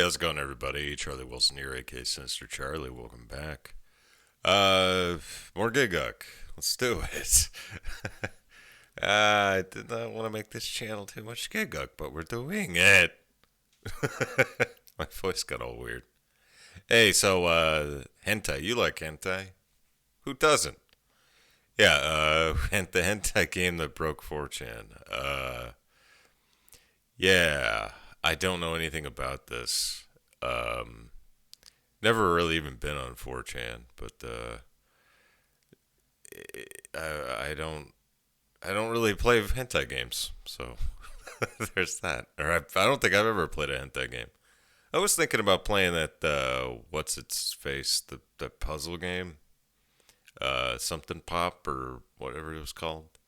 how's it going, everybody? Charlie Wilson here, aka Sinister Charlie. Welcome back. More Gigguk. Let's do it. I did not want to make this channel too much Gigguk, but we're doing it. My voice got all weird. Hey, so, hentai. You like hentai? Who doesn't? Yeah, the hentai game that broke 4chan. Yeah, I don't know anything about this. Never really even been on 4chan, but I don't really play hentai games, so there's that. Or I don't think I've ever played a hentai game. I was thinking about playing that what's its face, the puzzle game, something pop or whatever it was called,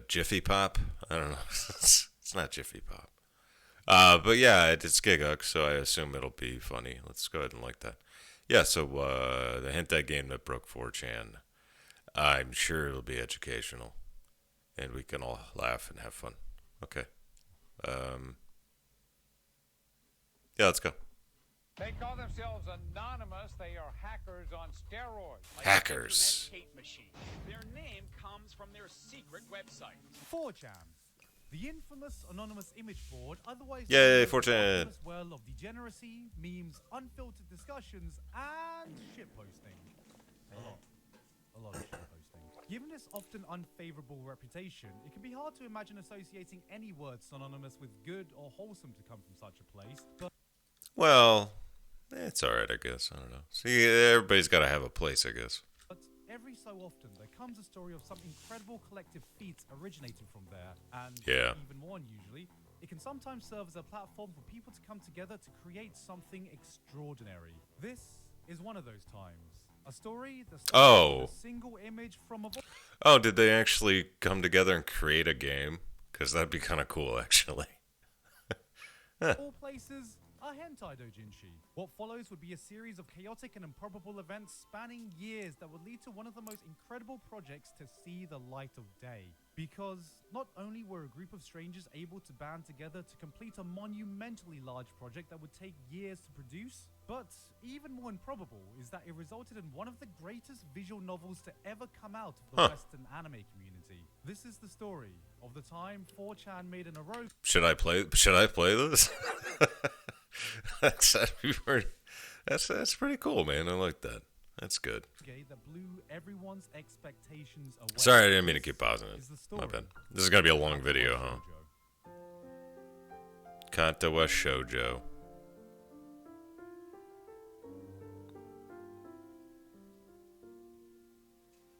Jiffy Pop. I don't know. It's not Jiffy Pop. But yeah, it's Gigguk, so I assume it'll be funny. Let's go ahead and like that. Yeah, so the hentai game that broke 4chan, I'm sure it'll be educational, and we can all laugh and have fun. Okay. Yeah, let's go. They call themselves anonymous. They are hackers on steroids. Hackers. Hate machine. Their name comes from their secret website. 4chan, the infamous anonymous image board, otherwise Yay, known as the 4chan. infamous well of degeneracy, memes, unfiltered discussions, and shitposting. A lot of shitposting. Given its often unfavorable reputation, it can be hard to imagine associating any word synonymous with good or wholesome to come from such a place, but Well, it's alright, I guess. I don't know. See, everybody's got to have a place, I guess. every so often there comes a story of some incredible collective feats originating from there, and Yeah. even more unusually, it can sometimes serve as a platform for people to come together to create something extraordinary. This is one of those times. A story that starts Oh. with a single image from a Oh, did they actually come together and create a game? Because that'd be kind of cool, actually. all places, a hentai doujinshi. What follows would be a series of chaotic and improbable events spanning years that would lead to one of the most incredible projects to see the light of day. Because not only were a group of strangers able to band together to complete a monumentally large project that would take years to produce, but even more improbable is that it resulted in one of the greatest visual novels to ever come out of the Western anime community. This is the story of the time 4chan made an erotic Should I play this? That's pretty cool, man. I like that. That's good. that blew everyone's expectations away. Sorry, I didn't mean to keep This pausing it. is the My story bad. This is gonna be a long of video, huh? Shoujo. Kanta wa Shoujo.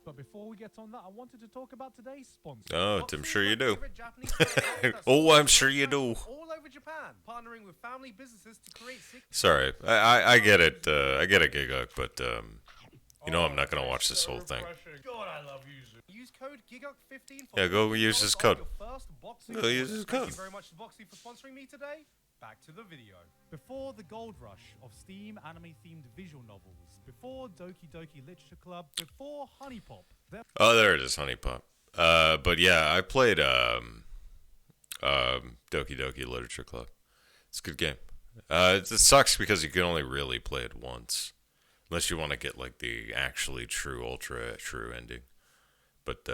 But before we get on that, I wanted to talk about today's sponsor. Oh, What's I'm it sure you about do. favorite Japanese podcast that's Oh, I'm sponsored sure you do. all over Japan, partnering with family businesses to create Sorry, I get it. I get it, Gigguk, but you know I'm not gonna watch this whole thing. God, I love using. Use code GIGUK15 Yeah, go use this code. Go use this Thank code. you very much to Boxy for sponsoring me today. Back to the video. Before the gold rush of Steam anime-themed visual novels, before Doki Doki Literature Club, before Honey Pop, there Oh, there it is, Honey Pop. But yeah, I played Doki Doki Literature Club. It's a good game. It sucks because you can only really play it once, unless you want to get like the actually true, ultra true ending. But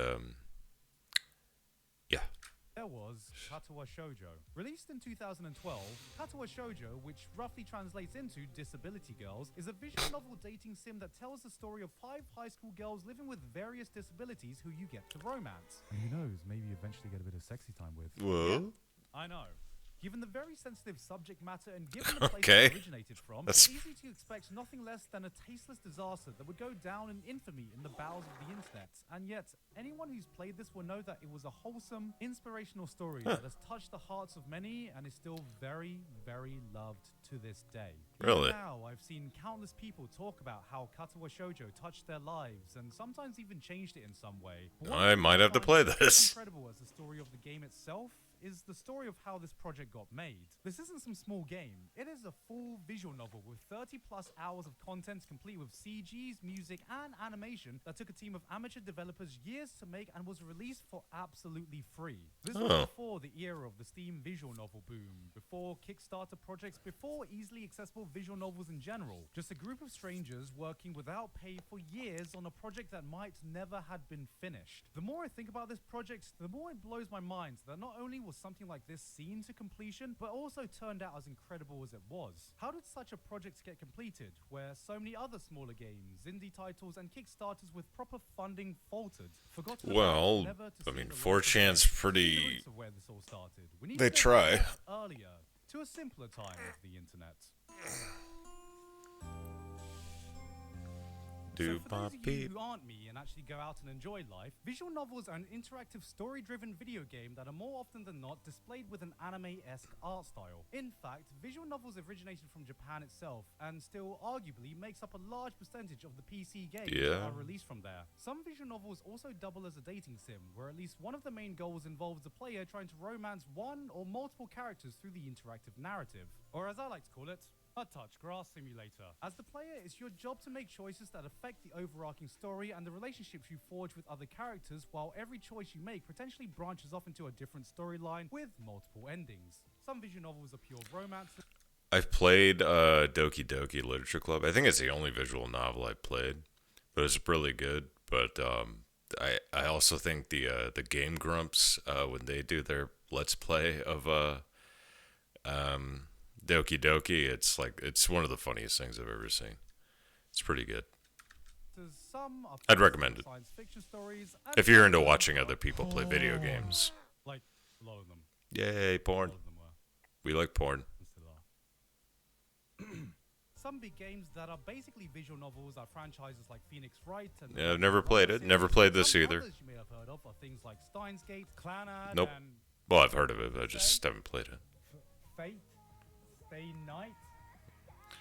yeah. There was Katawa Shoujo. Released in 2012, Katawa Shoujo, which roughly translates into Disability Girls, is a visual novel dating sim that tells the story of 5 high school girls living with various disabilities who you get to romance. And who knows, maybe eventually get a bit of sexy time with. Whoa. I know. Given the very sensitive subject matter and given the place Okay. it originated from, That's- it's easy to expect nothing less than a tasteless disaster that would go down in infamy in the bowels of the internet. And yet, anyone who's played this will know that it was a wholesome, inspirational story that has touched the hearts of many and is still very, very loved to this day. Really? Even now, I've seen countless people talk about how Katawa Shoujo touched their lives and sometimes even changed it in some way. But one I thing might have to find play just as this. incredible as the story of the game itself is the story of how this project got made. This isn't some small game. It is a full visual novel with 30 plus hours of content complete with CGs, music, and animation that took a team of amateur developers years to make and was released for absolutely free. This was before the era of the Steam visual novel boom, before Kickstarter projects, before easily accessible visual novels in general. Just a group of strangers working without pay for years on a project that might never had been finished. The more I think about this project, the more it blows my mind that not only was something like this seen to completion, but also turned out as incredible as it was. How did such a project get completed, where so many other smaller games, indie titles, and Kickstarters with proper funding faltered? Forgotten Well, about, never to I see mean, the light of 4chan's day. pretty. The roots of where this all started. We need They to go try. back earlier, to a simpler time of the internet. So for those of you who aren't me and actually go out and enjoy life, visual novels are an interactive story-driven video game that are more often than not displayed with an anime-esque art style. In fact, visual novels originated from Japan itself and still arguably makes up a large percentage of the PC games that are released from there. Some visual novels also double as a dating sim, where at least one of the main goals involves the player trying to romance one or multiple characters through the interactive narrative. Or as I like to call it, a touch grass simulator. As the player, it's your job to make choices that affect the overarching story and the relationships you forge with other characters, while every choice you make potentially branches off into a different storyline with multiple endings. Some visual novels are pure romance. I've played Doki Doki Literature Club. I think it's the only visual novel I played, but it's really good. But I also think the Game Grumps, when they do their Let's Play of Doki Doki, it's one of the funniest things I've ever seen. It's pretty good. I'd recommend it. Science fiction stories, If you're into watching other people play video games. like a lot of them. Yay, porn. A lot of them were. We like porn. And still are. Some big games that are basically visual novels are franchises like Phoenix Wright and Yeah, I've never played it. Never played this Some either. others you may have heard of are things like Steins Gate, Clannad, Nope. and Well, I've heard of it, but I just haven't played it. Fate, Stay Night.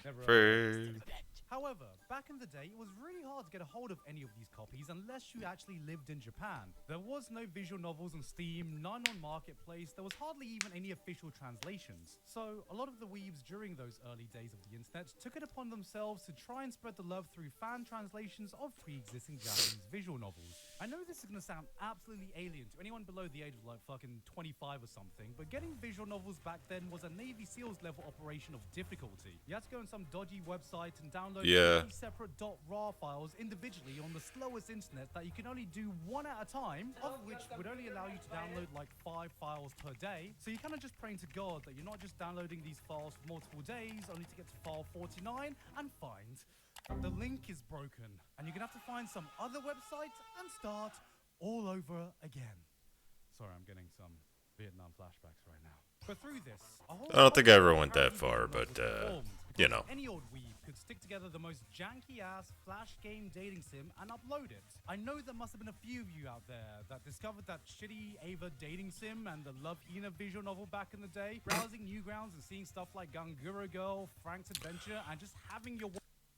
Never heard of it. However, back in the day, it was really hard to get a hold of any of these copies unless you actually lived in Japan. There was no visual novels on Steam, none on Marketplace, there was hardly even any official translations. So, a lot of the weebs during those early days of the internet took it upon themselves to try and spread the love through fan translations of pre-existing Japanese visual novels. I know this is going to sound absolutely alien to anyone below the age of like fucking 25 or something, but getting visual novels back then was a Navy SEALs level operation of difficulty. You had to go on some dodgy website and download 50 separate .rar files individually on the slowest internet that you can only do one at a time, of which would only allow you to download like 5 files per day. So you're kind of just praying to God that you're not just downloading these files for multiple days only to get to file 49 and find the link is broken and you're gonna have to find some other website and start all over again. Sorry, I'm getting some Vietnam flashbacks right now. But through this, I don't think I ever went that far, but, you know. Any old weeb could stick together the most janky-ass flash game dating sim and upload it. I know there must have been a few of you out there that discovered that shitty Ava dating sim and the Love Hina visual novel back in the day, browsing Newgrounds and seeing stuff like Gangura Girl, Frank's Adventure, and just having your...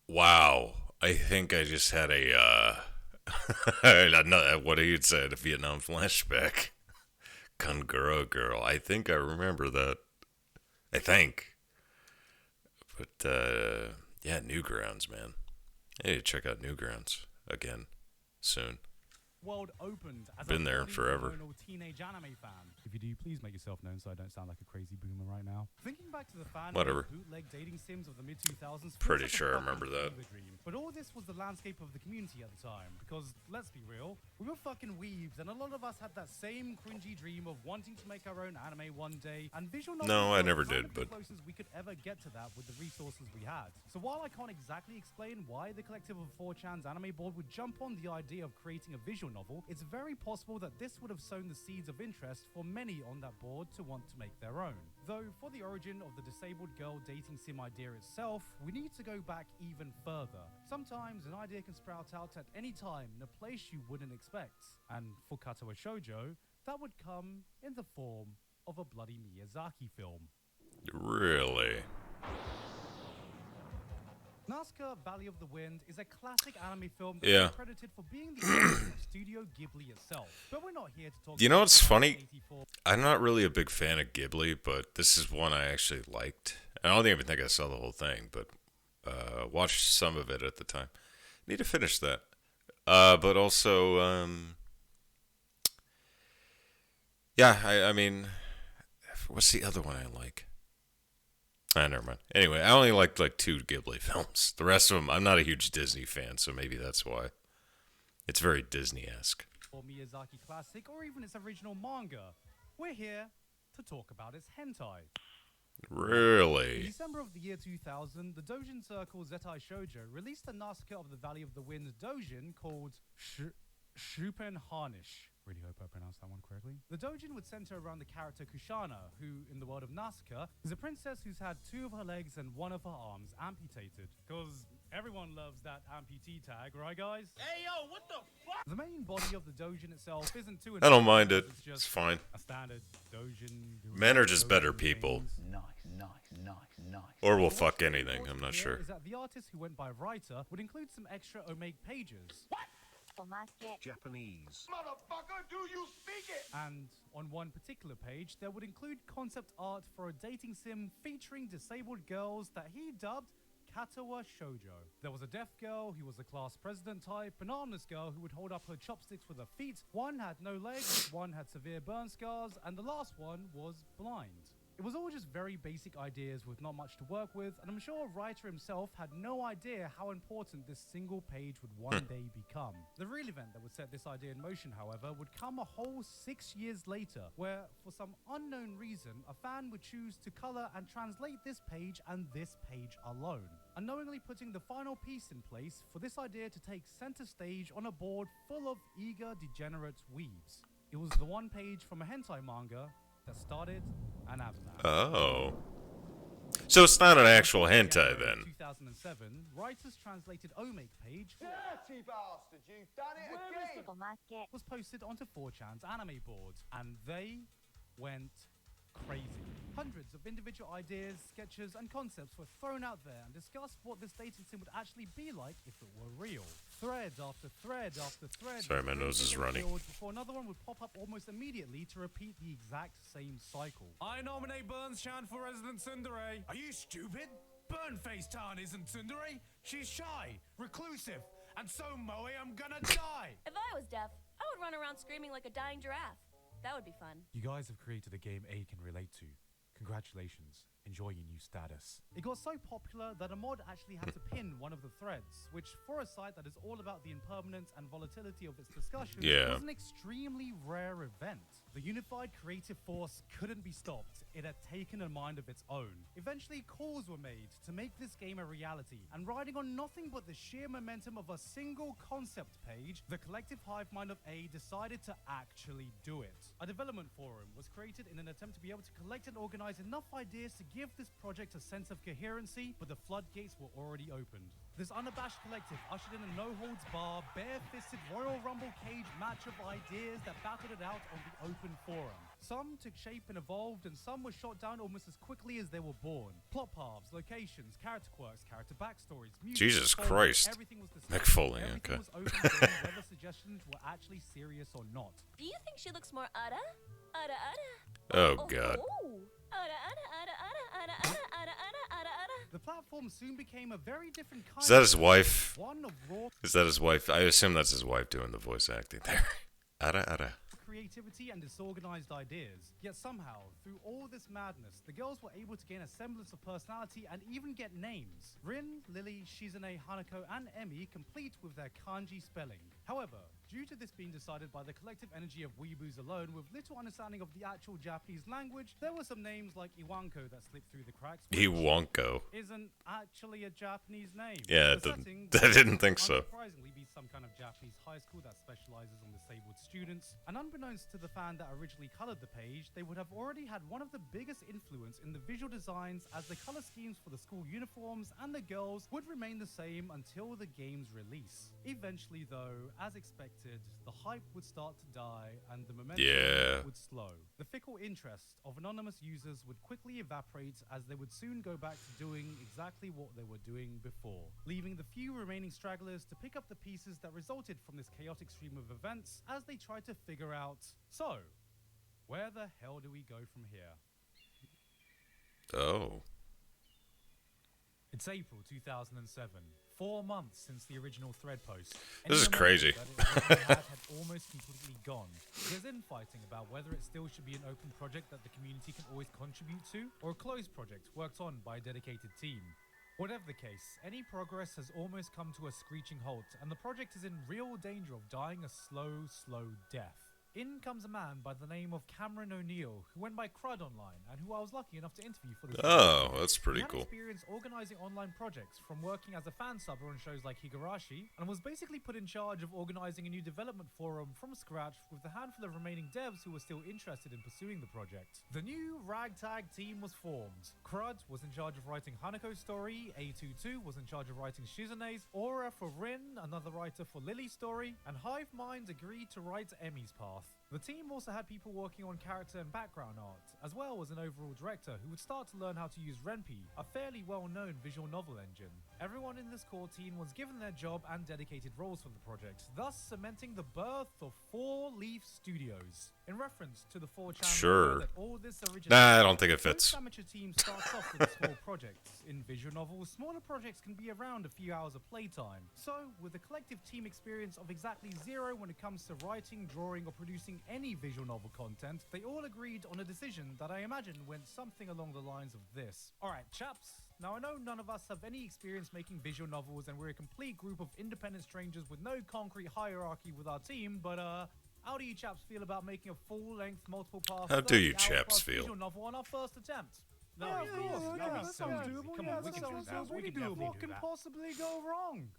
Wow. I think I just had a, what he said, a Vietnam flashback. Kanguro Girl. I think I remember that. I think. But, yeah, Newgrounds, man. I need to check out Newgrounds again soon. World opened as Been a there bloody forever. hormonal teenage anime fan. If you do, please make yourself known so I don't sound like a crazy boomer right now. Thinking back to the fan Whatever. bootleg dating sims of the mid-2000s, Pretty feels like a sure I fucking remember that. fever dream. But all this was the landscape of the community at the time, because let's be real, we were fucking weebs, and a lot of us had that same cringy dream of wanting to make our own anime one day. And visual novels No, I were never kind did, of the but closest we could ever get to that with the resources we had. So while I can't exactly explain why the collective of 4chan's anime board would jump on the idea of creating a visual novel, it's very possible that this would have sown the seeds of interest for many on that board to want to make their own. Though for the origin of the disabled girl dating sim idea itself, we need to go back even further. Sometimes an idea can sprout out at any time in a place you wouldn't expect. And for Katawa Shoujo, that would come in the form of a bloody Miyazaki film. really? Now Nausicaa Valley of the Wind is a classic anime film that Yeah. is credited for being the origin of Studio Ghibli itself. But we're not here to talk You know about what's funny? 1984. I'm not really a big fan of Ghibli, but this is one I actually liked. I don't even think I saw the whole thing, but watched some of it at the time. Need to finish that. But also, yeah, I mean, what's the other one I like? Never mind. Anyway, I only liked like 2 Ghibli films. The rest of them, I'm not a huge Disney fan, so maybe that's why. It's very Disney-esque. Or Miyazaki classic, or even its original manga. We're here to talk about its hentai. In Really? December of the year 2000, the Dojin Circle Zettai Shoujo released a Nausicaa of the Valley of the Wind Dojin called Shupen Harnish. Really hope I pronounced that one correctly. The Dojin would center around the character Kushana, who, in the world of Nausicaa, is a princess who's had 2 of her legs and 1 of her arms amputated. Because everyone loves that amputee tag, right guys? Hey, yo, what the fuck? The main body of the Dojin itself isn't too I don't mind it. It's just It's fine. a standard Dojin. doing Men are just Dojin better people. things. Or will What's fuck really anything, I'm important not here sure. Is that the artist who went by writer would include some extra omake pages. Japanese. Motherfucker, do you speak it? And on one particular page, there would include concept art for a dating sim featuring disabled girls that he dubbed Katawa Shoujo. There was a deaf girl who was a class president type, an armless girl who would hold up her chopsticks with her feet, one had no legs, one had severe burn scars, and the last one was blind. It was all just very basic ideas with not much to work with, and I'm sure writer himself had no idea how important this single page would one day become. The real event that would set this idea in motion, however, would come a whole 6 years later, where, for some unknown reason, a fan would choose to color and translate this page and this page alone, unknowingly putting the final piece in place for this idea to take center stage on a board full of eager, degenerate weebs. It was the one page from a hentai manga that started an avalanche. Oh. So it's not an actual hentai In then. 2007, writers translated omake page Dirty bastard, you've done it again. was posted onto 4chan's anime boards, and they went crazy. Hundreds of individual ideas, sketches, and concepts were thrown out there and discussed what this dating sim would actually be like if it were real. Thread after thread after thread. Sorry, my nose is running. Before another one would pop up almost immediately to repeat the exact same cycle. I nominate Burns-chan for Resident Tsundere. Are you stupid? Burn-Face-Tan isn't Tsundere. She's shy, reclusive, and so moe I'm gonna die. If I was deaf, I would run around screaming like a dying giraffe. That would be fun. You guys have created a game A can relate to. Congratulations. Enjoy your new status. It got so popular that a mod actually had to pin one of the threads, which for a site that is all about the impermanence and volatility of its discussions was an extremely rare event. The unified creative force couldn't be stopped. It had taken a mind of its own. Eventually, calls were made to make this game a reality, and riding on nothing but the sheer momentum of a single concept page, the collective hive mind of A decided to actually do it. A development forum was created in an attempt to be able to collect and organize enough ideas to give this project a sense of coherency, but the floodgates were already opened. This unabashed collective ushered in a no-holds-bar, bare-fisted Royal Rumble cage match of ideas that battled it out on the open forum. Some took shape and evolved, and some were shot down almost as quickly as they were born. Plot paths, locations, character quirks, character backstories, music, Jesus stories, Christ. everything was discussed. Mick Foley, Everything okay. was open to whether suggestions were actually serious or not. Do you think she looks more Ada? Ada, Ada. Oh god. Oh. Ada, Ada, Ada, Ada, Ada, Ada, Ada, Ada, Ada, Ada. The platform soon became a very different kind Is that of his wife? one of raw Is that his wife? I assume that's his wife doing the voice acting there. Ara. creativity and disorganized ideas. Yet somehow, through all this madness, the girls were able to gain a semblance of personality and even get names. Rin, Lily, Shizune, Hanako, and Emi complete with their kanji spelling. However, due to this being decided by the collective energy of weeboos alone with little understanding of the actual Japanese language, there were some names like Iwanko that slipped through the cracks, which Iwanko. isn't actually a Japanese name. Yeah, The it setting I didn't think so. Unsurprisingly, be some kind of Japanese high school that specializes on disabled students. And unbeknownst to the fan that originally colored the page, they would have already had one of the biggest influence in the visual designs, as the color schemes for the school uniforms and the girls would remain the same until the game's release. Eventually, though, as expected, predicted, the hype would start to die and the momentum Yeah. would slow. The fickle interest of anonymous users would quickly evaporate as they would soon go back to doing exactly what they were doing before, leaving the few remaining stragglers to pick up the pieces that resulted from this chaotic stream of events as they tried to figure out, so, where the hell do we go from here? Oh. It's April 2007, 4 months since the original thread post. This is crazy. Had almost completely gone. There's infighting about whether it still should be an open project that the community can always contribute to, or a closed project worked on by a dedicated team. Whatever the case, any progress has almost come to a screeching halt, and the project is in real danger of dying a slow death. In comes a man by the name of Cameron O'Neill, who went by Crud Online, and who I was lucky enough to interview for this. Oh, that's pretty He had cool. experience organizing online projects, from working as a fan subber on shows like Higurashi, and was basically put in charge of organizing a new development forum from scratch with the handful of remaining devs who were still interested in pursuing the project. The new ragtag team was formed. Crud was in charge of writing Hanako's story, A22 was in charge of writing Shizune's, Aura for Rin, another writer for Lily's story, and Hive Mind agreed to write Emi's path. The team also had people working on character and background art, as well as an overall director who would start to learn how to use Ren'Py, a fairly well-known visual novel engine. Everyone in this core team was given their job and dedicated roles for the project, thus cementing the birth of 4 Leaf Studios. In reference to the 4 channels Sure. that all this originated, Nah, I don't think it fits. most amateur team starts off with small projects. In visual novels, smaller projects can be around a few hours of playtime. So, with a collective team experience of exactly 0 when it comes to writing, drawing, or producing any visual novel content, they all agreed on a decision that I imagine went something along the lines of this. Alright, chaps. Now, I know none of us have any experience making visual novels, and we're a complete group of independent strangers with no concrete hierarchy with our team, but, how do you chaps feel about making a full-length, multiple-pass, How do you 30-hour chaps plus feel? visual novel on our first attempt? No, Yeah, of course. yeah, That'd be that so sounds easy. doable. Come Yeah, on, we that can do sounds that. We can doable. definitely What do can that. possibly go wrong?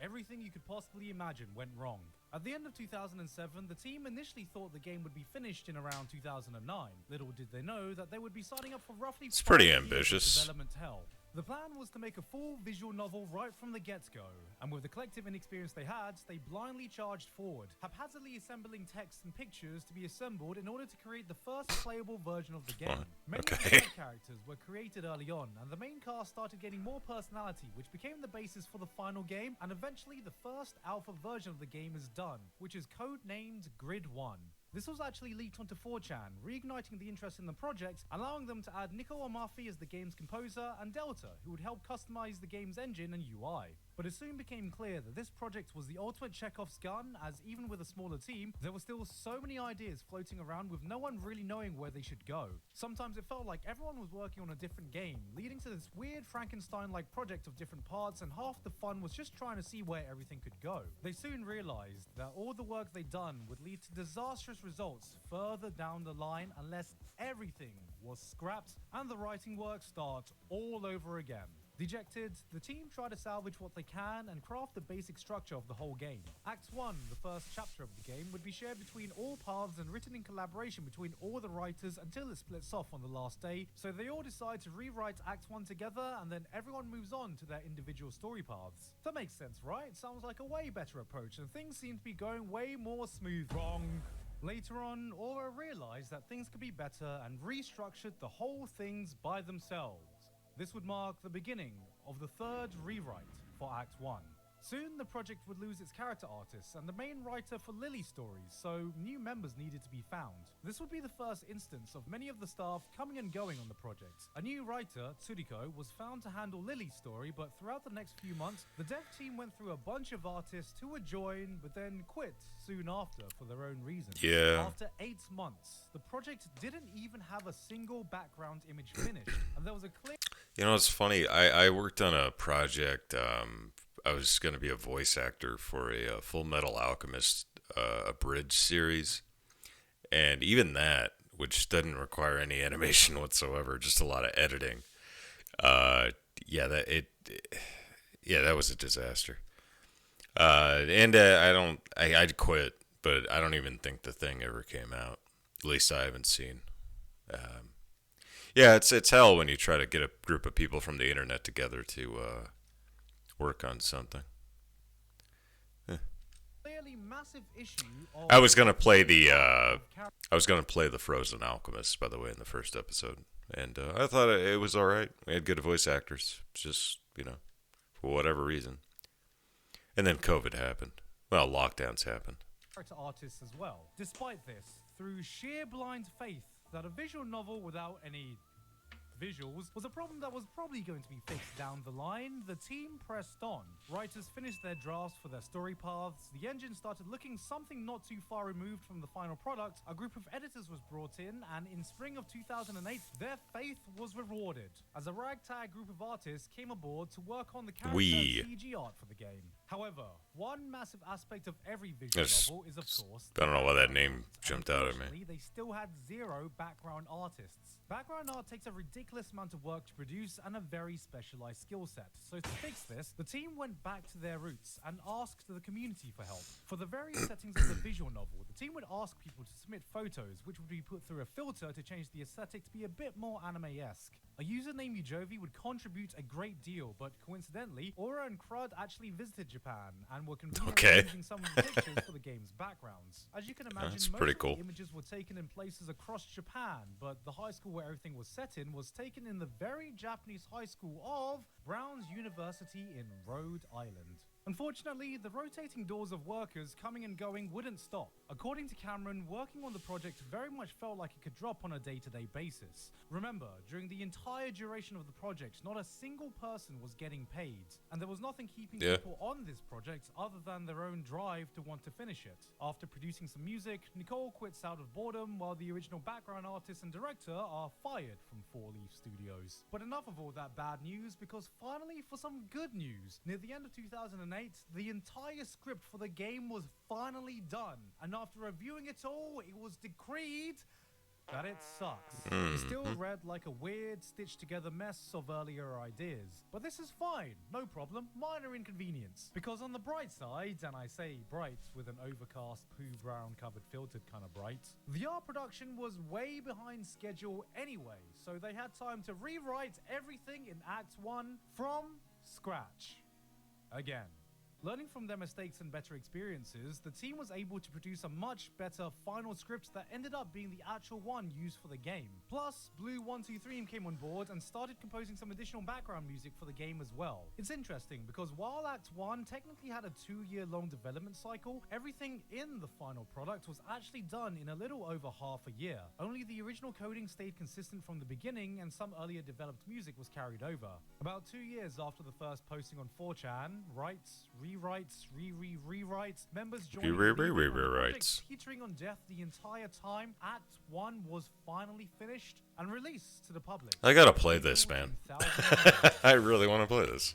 Everything you could possibly imagine went wrong. At the end of 2007, the team initially thought the game would be finished in around 2009. Little did they know that they would be signing up for roughly It's 5 pretty years of ambitious. development hell. The plan was to make a full visual novel right from the get-go, and with the collective inexperience they had, they blindly charged forward, haphazardly assembling text and pictures to be assembled in order to create the first playable version of the game. Fine. Many Okay. of the side characters were created early on, and the main cast started getting more personality, which became the basis for the final game, and eventually the first alpha version of the game is done, which is codenamed Grid 1. This was actually leaked onto 4chan, reigniting the interest in the project, allowing them to add Nico Amafi as the game's composer and Delta, who would help customize the game's engine and UI. But it soon became clear that this project was the ultimate Chekhov's gun, as even with a smaller team, there were still so many ideas floating around with no one really knowing where they should go. Sometimes it felt like everyone was working on a different game, leading to this weird Frankenstein-like project of different parts, and half the fun was just trying to see where everything could go. They soon realized that all the work they'd done would lead to disastrous results further down the line unless everything was scrapped and the writing work starts all over again. Dejected, the team try to salvage what they can and craft the basic structure of the whole game. Act 1, the first chapter of the game, would be shared between all paths and written in collaboration between all the writers until it splits off on the last day, so they all decide to rewrite Act 1 together and then everyone moves on to their individual story paths. That makes sense, right? Sounds like a way better approach, and things seem to be going way more smooth. Wrong. Later on, Aura realized that things could be better and restructured the whole things by themselves. This would mark the beginning of the third rewrite for Act 1. Soon, the project would lose its character artist and the main writer for Lily's stories, so new members needed to be found. This would be the first instance of many of the staff coming and going on the project. A new writer, Tsuriko, was found to handle Lily's story, but throughout the next few months, the dev team went through a bunch of artists who would join, but then quit soon after for their own reasons. Yeah. After 8 months, the project didn't even have a single background image finished, and there was a clear... You know, it's funny. I worked on a project. I was going to be a voice actor for a Full Metal Alchemist abridged series. And even that, which doesn't require any animation whatsoever, just a lot of editing. That was a disaster. I'd quit, but I don't even think the thing ever came out. At least I haven't seen. It's hell when you try to get a group of people from the internet together to work on something. Clearly massive issue of I was gonna play the Frozen Alchemist, by the way, in the first episode, and I thought it was all right. We had good voice actors, just for whatever reason. And then COVID happened. Well, lockdowns happened. character artists as well. Despite this, through sheer blind faith that a visual novel without any visuals was a problem that was probably going to be fixed down the line, the team pressed on. Writers finished their drafts for their story paths, the engine started looking something not too far removed from the final product, a group of editors was brought in, and in spring of 2008, their faith was rewarded, as a ragtag group of artists came aboard to work on the character and CG art for the game. However, one massive aspect of every visual novel is, of course, I don't know why that name jumped out at me. They still had zero background artists. Background art takes a ridiculous amount of work to produce and a very specialized skill set. So to fix this, the team went back to their roots and asked the community for help. For the various settings of the visual novel, the team would ask people to submit photos, which would be put through a filter to change the aesthetic to be a bit more anime-esque. A user named Ujovi would contribute a great deal, but coincidentally, Aura and Crud actually visited Japan and were conveniently using some of the pictures for the game's backgrounds. As you can imagine, That's most pretty of cool. the images were taken in places across Japan, but the high school where everything was set in was taken in the very Japanese high school of Brown's University in Rhode Island. Unfortunately, the rotating doors of workers coming and going wouldn't stop. According to Cameron, working on the project very much felt like it could drop on a day-to-day basis. Remember, during the entire duration of the project, not a single person was getting paid, and there was nothing keeping people on this project other than their own drive to want to finish it. After producing some music, Nicole quits out of boredom, while the original background artist and director are fired from Four Leaf Studios. But enough of all that bad news, because finally, for some good news, near the end of 2008, the entire script for the game was finally done, and after reviewing it all, it was decreed that it sucks. It still read like a weird, stitched-together mess of earlier ideas. But this is fine, no problem, minor inconvenience. Because on the bright side, and I say bright with an overcast, poo-brown covered filtered kind of bright, the art production was way behind schedule anyway, so they had time to rewrite everything in Act 1 from scratch. Again. Learning from their mistakes and better experiences, the team was able to produce a much better final script that ended up being the actual one used for the game. Plus, Blue123 came on board and started composing some additional background music for the game as well. It's interesting because while Act 1 technically had a 2-year-long development cycle, everything in the final product was actually done in a little over half a year. Only the original coding stayed consistent from the beginning, and some earlier developed music was carried over. About 2 years after the first posting on 4chan, rewrites, rewrites, members joined Rewrites. teetering on death the entire time. Act 1 was finally finished and released to the public. I gotta play this, man. I really want to play this.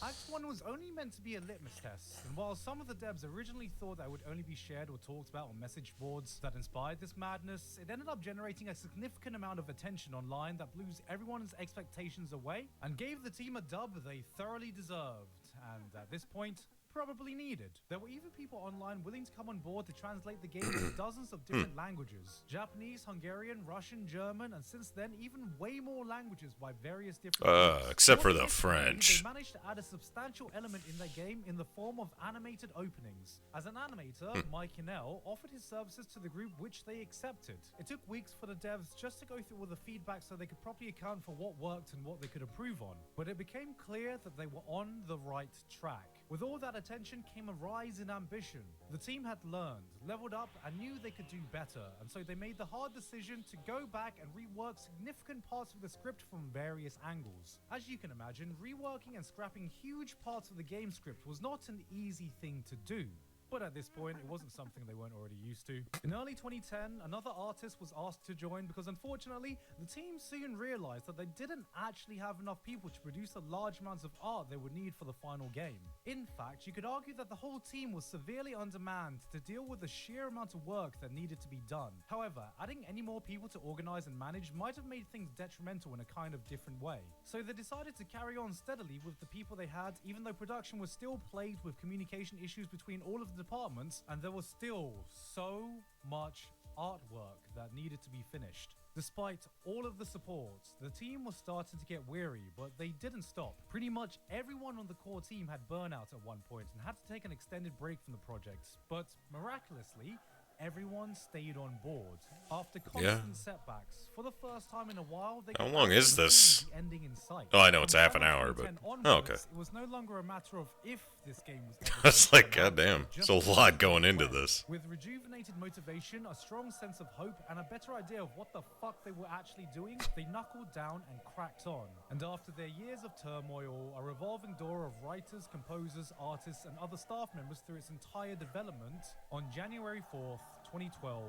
Act 1 was only meant to be a litmus test, and while some of the devs originally thought that it would only be shared or talked about on message boards that inspired this madness, it ended up generating a significant amount of attention online that blew everyone's expectations away and gave the team a dub they thoroughly deserved, and at this point, probably needed. There were even people online willing to come on board to translate the game into dozens of different languages. Japanese, Hungarian, Russian, German, and since then, even way more languages by various different groups. Except for the More French. They managed to add a substantial element in their game in the form of animated openings. As an animator, Mike Hinnell offered his services to the group, which they accepted. It took weeks for the devs just to go through all the feedback so they could properly account for what worked and what they could improve on. But it became clear that they were on the right track. With all that attention came a rise in ambition. The team had learned, leveled up, and knew they could do better, and so they made the hard decision to go back and rework significant parts of the script from various angles. As you can imagine, reworking and scrapping huge parts of the game script was not an easy thing to do. But at this point, it wasn't something they weren't already used to. In early 2010, another artist was asked to join because unfortunately, the team soon realized that they didn't actually have enough people to produce the large amounts of art they would need for the final game. In fact, you could argue that the whole team was severely undermanned to deal with the sheer amount of work that needed to be done. However, adding any more people to organize and manage might have made things detrimental in a kind of different way. So they decided to carry on steadily with the people they had, even though production was still plagued with communication issues between all of the departments, and there was still so much artwork that needed to be finished. Despite all of the support, the team was starting to get weary, but they didn't stop. Pretty much everyone on the core team had burnout at one point and had to take an extended break from the project. But miraculously, everyone stayed on board. After constant setbacks, for the first time in a while, they How long is this? the ending in sight. Oh, I know it's From half an summer hour, but 2010 onwards, oh, okay. It was no longer a matter of if this game was ever That's going like, to come out, goddamn, just there's a lot going into when. this. With rejuvenated motivation, a strong sense of hope, and a better idea of what the fuck they were actually doing, they knuckled down and cracked on. And after their years of turmoil, a revolving door of writers, composers, artists, and other staff members through its entire development, on January 4th, 2012,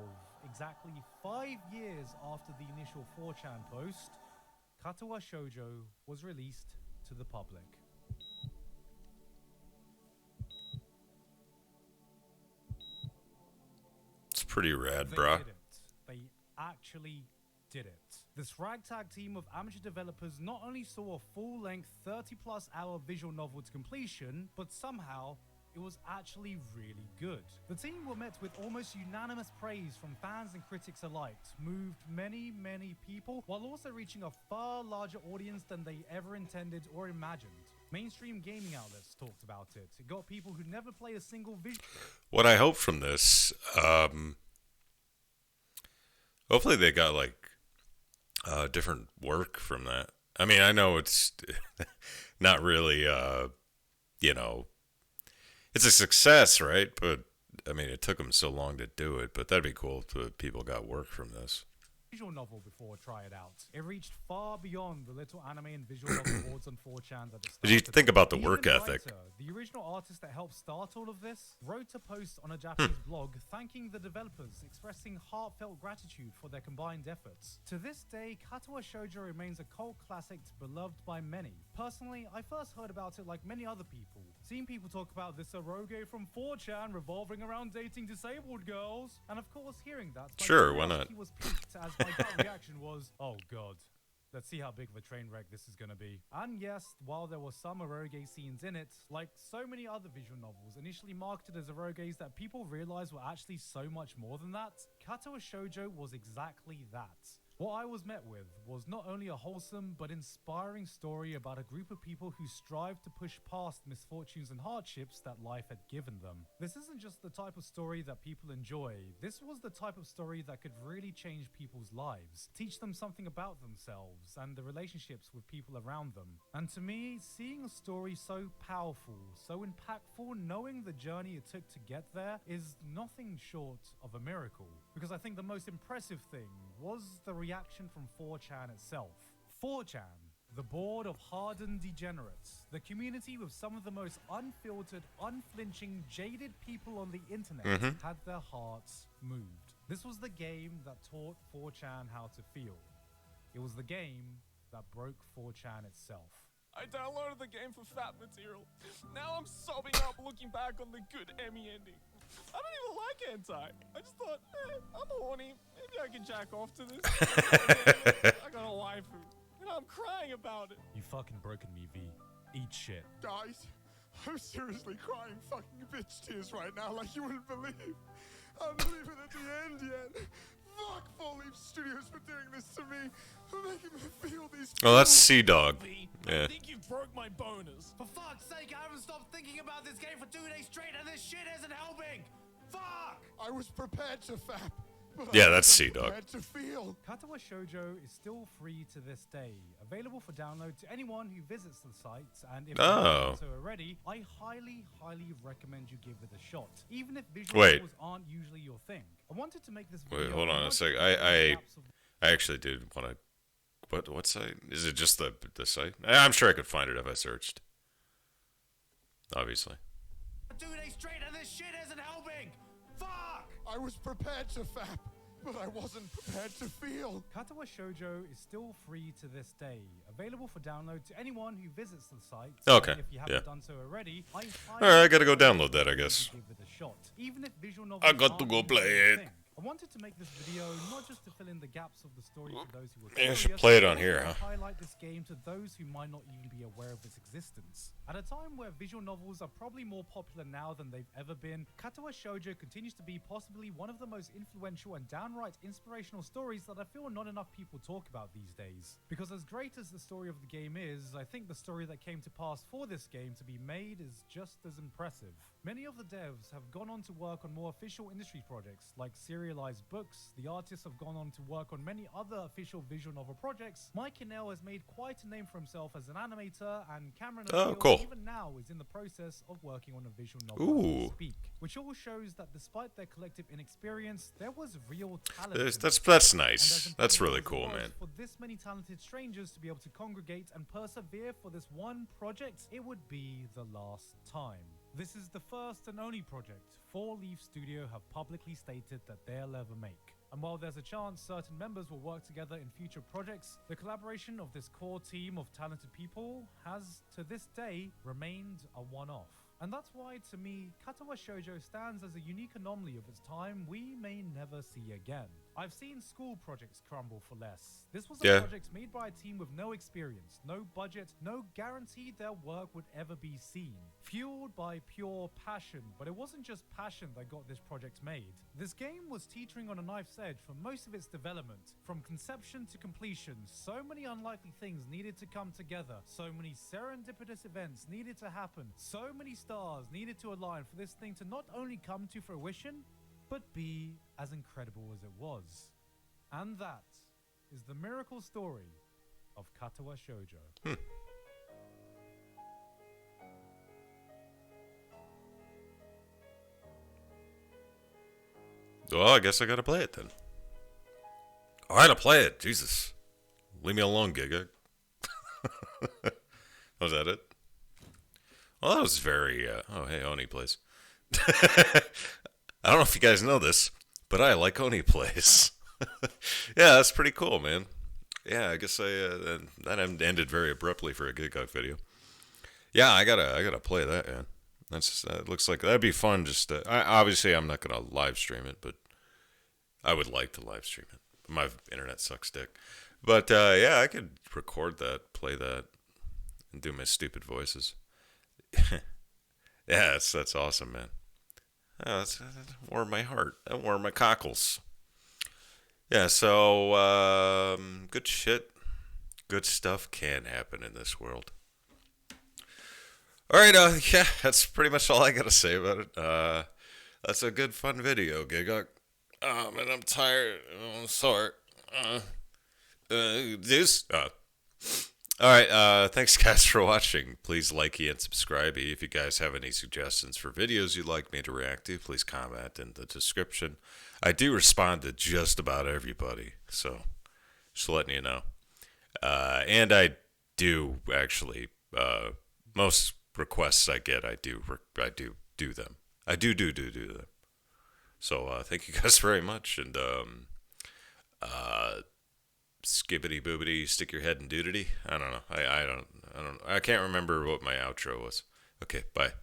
exactly 5 years after the initial 4chan post, Katawa Shoujo was released to the public. It's pretty rad, They bruh. did it. They actually did it. This ragtag team of amateur developers not only saw a full-length 30-plus hour visual novel to completion, but somehow it was actually really good. The team were met with almost unanimous praise from fans and critics alike, moved many, many people, while also reaching a far larger audience than they ever intended or imagined. Mainstream gaming outlets talked about it. It got people who never play a single visual. What I hope from this, hopefully they got like different work from that. I mean, I know it's not really, you know, it's a success, right? But I mean, it took them so long to do it. But that'd be cool if people got work from this. Visual novel before try it out. It reached far beyond the little anime and visual novel boards on 4chan that it Did you started. think about the Even work ethic? writer, the original artist that helped start all of this, wrote a post on a Japanese blog thanking the developers, expressing heartfelt gratitude for their combined efforts. To this day, Katawa Shoujo remains a cult classic beloved by many. Personally, I first heard about it like many other people. Seen people talk about this eroge from 4chan revolving around dating disabled girls. And of course, hearing that, my Sure, why curiosity not? was piqued as my gut reaction was, oh god. Let's see how big of a train wreck this is going to be. And yes, while there were some eroge scenes in it, like so many other visual novels initially marketed as eroges that people realized were actually so much more than that, Katawa Shoujo was exactly that. What I was met with was not only a wholesome but inspiring story about a group of people who strive to push past misfortunes and hardships that life had given them. This isn't just the type of story that people enjoy. This was the type of story that could really change people's lives, teach them something about themselves and the relationships with people around them. And to me, seeing a story so powerful, so impactful, knowing the journey it took to get there is nothing short of a miracle. Because I think the most impressive thing was the reaction from 4chan itself. 4chan, the board of hardened degenerates, the community with some of the most unfiltered, unflinching, jaded people on the internet had their hearts moved. This was the game that taught 4chan how to feel. It was the game that broke 4chan itself. I downloaded the game for fat material. Now I'm sobbing up looking back on the good Emmy ending. I don't even like hentai. I just thought, I'm horny. Maybe I can jack off to this. I got a waifu. And I'm crying about it. You fucking broken me, V. Eat shit. Guys, I'm seriously crying fucking bitch tears right now like you wouldn't believe. I'm not even at the end yet. Fuck Full Leaf Studios for doing this to me. For making me feel these Oh, that's Sea Dog. V, Yeah. I think you broke my bonus. For fuck's sake, I haven't stopped thinking about this game for 2 days straight and this shit isn't helping! Fuck! I was prepared to fap. But Yeah, I that's wasn't Sea Dog. prepared to feel. Katawa Shoujo is still free to this day, available for download to anyone who visits the site, and if you haven't done so already, I highly, highly recommend you give it a shot, even if visual Wait. novels aren't usually your thing. I wanted to make this Wait, video... hold on a not sec. just I apps of- actually did want to. What site? Is it just the site? I'm sure I could find it if I searched. Obviously. 2 days straight and this shit isn't helping! Fuck! I was prepared to fap, but I wasn't prepared to feel. Katawa Shoujo is still free to this day, available for download to anyone who visits the site. Okay, And if you haven't yeah. done so already, I Alright, I gotta go download that, I guess. Give it a shot. Even if visual I novels got to aren't go usually play your it. thing. I wanted to make this video not just to fill in the gaps of the story for those who were Yeah, I curious, should play it but on here, also huh? highlight this game to those who might not even be aware of its existence. At a time where visual novels are probably more popular now than they've ever been, Katawa Shoujo continues to be possibly one of the most influential and downright inspirational stories that I feel not enough people talk about these days. Because as great as the story of the game is, I think the story that came to pass for this game to be made is just as impressive. Many of the devs have gone on to work on more official industry projects like serialized books. The artists have gone on to work on many other official visual novel projects. Mike Hinnell has made quite a name for himself as an animator, and Cameron Oh, O'Neill cool. even now is in the process of working on a visual novel as we Ooh. speak, which all shows that despite their collective inexperience, there was real talent. in this. That's And as nice. That's incredible really as it cool, was man. For this many talented strangers to be able to congregate and persevere for this one project, it would be the last time. This is the first and only project 4 Leaf Studio have publicly stated that they'll ever make. And while there's a chance certain members will work together in future projects, the collaboration of this core team of talented people has, to this day, remained a one-off. And that's why, to me, Katawa Shoujo stands as a unique anomaly of its time we may never see again. I've seen school projects crumble for less. This was a Yeah. project made by a team with no experience, no budget, no guarantee their work would ever be seen. Fueled by pure passion, but it wasn't just passion that got this project made. This game was teetering on a knife's edge for most of its development. From conception to completion, so many unlikely things needed to come together, so many serendipitous events needed to happen, so many stars needed to align for this thing to not only come to fruition, but be as incredible as it was. And that is the miracle story of Katawa Shoujo. Well, I guess I gotta play it then. Alright, I'll play it. Jesus. Leave me alone, Gigguk. Was that it? Well, that was very, oh, hey, Oni plays. I don't know if you guys know this, but I like Oni plays. Yeah, that's pretty cool, man. Yeah, I guess that ended very abruptly for a Gigguk video. Yeah, I gotta play that, man. That looks like that'd be fun. Just obviously, I'm not gonna live stream it, but I would like to live stream it. My internet sucks dick. But yeah, I could record that, play that, and do my stupid voices. Yeah, that's awesome, man. Oh, that warmed my heart. That warmed my cockles. Yeah, so good shit, good stuff can happen in this world. All right, yeah, that's pretty much all I gotta say about it. That's a good, fun video, Gigguk. Oh man, I'm tired. Oh, I'm sore. This. All right, thanks guys for watching. Please like and subscribe. If you guys have any suggestions for videos you'd like me to react to, please comment in the description. I do respond to just about everybody, so just letting you know. And I do actually, most requests I get, I do them. I do them. So thank you guys very much, and skibbity boobity, stick your head in doodity. I don't know. I can't remember what my outro was. Okay, bye.